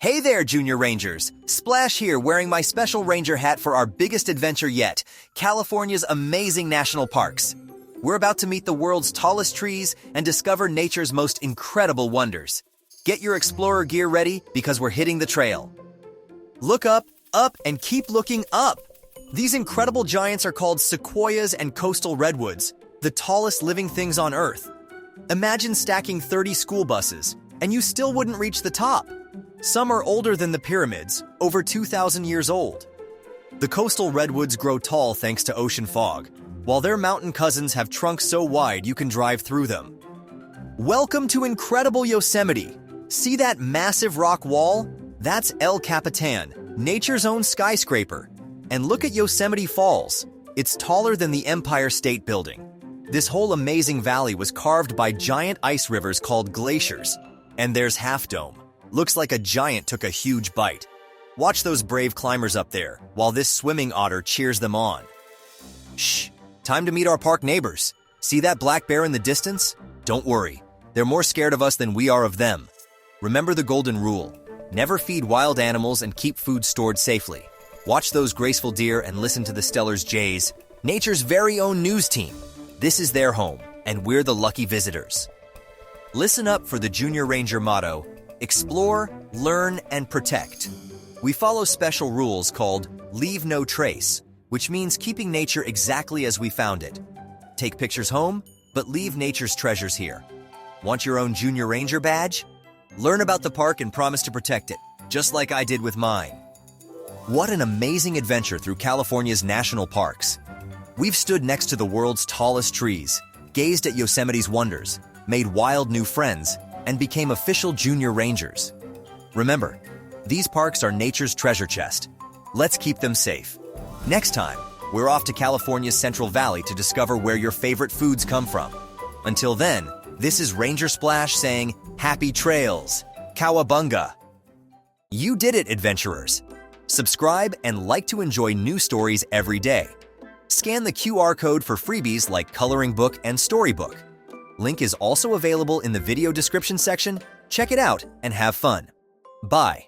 Hey there, Junior Rangers! Splash here wearing my special ranger hat for our biggest adventure yet, California's amazing national parks. We're about to meet the world's tallest trees and discover nature's most incredible wonders. Get your explorer gear ready because we're hitting the trail. Look up, and keep looking up! These incredible giants are called sequoias and coastal redwoods, the tallest living things on Earth. Imagine stacking 30 school buses, and you still wouldn't reach the top. Some are older than the pyramids, over 2,000 years old. The coastal redwoods grow tall thanks to ocean fog, while their mountain cousins have trunks so wide you can drive through them. Welcome to incredible Yosemite! See that massive rock wall? That's El Capitan, nature's own skyscraper. And look at Yosemite Falls. It's taller than the Empire State Building. This whole amazing valley was carved by giant ice rivers called glaciers. And there's Half Dome. Looks like a giant took a huge bite. Watch those brave climbers up there, while this swimming otter cheers them on. Shh! Time to meet our park neighbors. See that black bear in the distance? Don't worry. They're more scared of us than we are of them. Remember the golden rule. Never feed wild animals and keep food stored safely. Watch those graceful deer and listen to the Stellar's jays, nature's very own news team. This is their home, and we're the lucky visitors. Listen up for the Junior Ranger motto: explore, learn, and protect. We follow special rules called leave no trace, which means keeping nature exactly as we found it. Take pictures home, but leave nature's treasures here. Want your own Junior Ranger badge? Learn about the park and promise to protect it, just like I did with mine. What an amazing adventure through California's national parks. We've stood next to the world's tallest trees, gazed at Yosemite's wonders, made wild new friends, and became official Junior Rangers. Remember, these parks are nature's treasure chest. Let's keep them safe. Next time, we're off to California's Central Valley to discover where your favorite foods come from. Until then, this is Ranger Splash saying, Happy Trails! Cowabunga! You did it, adventurers! Subscribe and like to enjoy new stories every day. Scan the QR code for freebies like coloring book and storybook. Link is also available in the video description section. Check it out and have fun. Bye.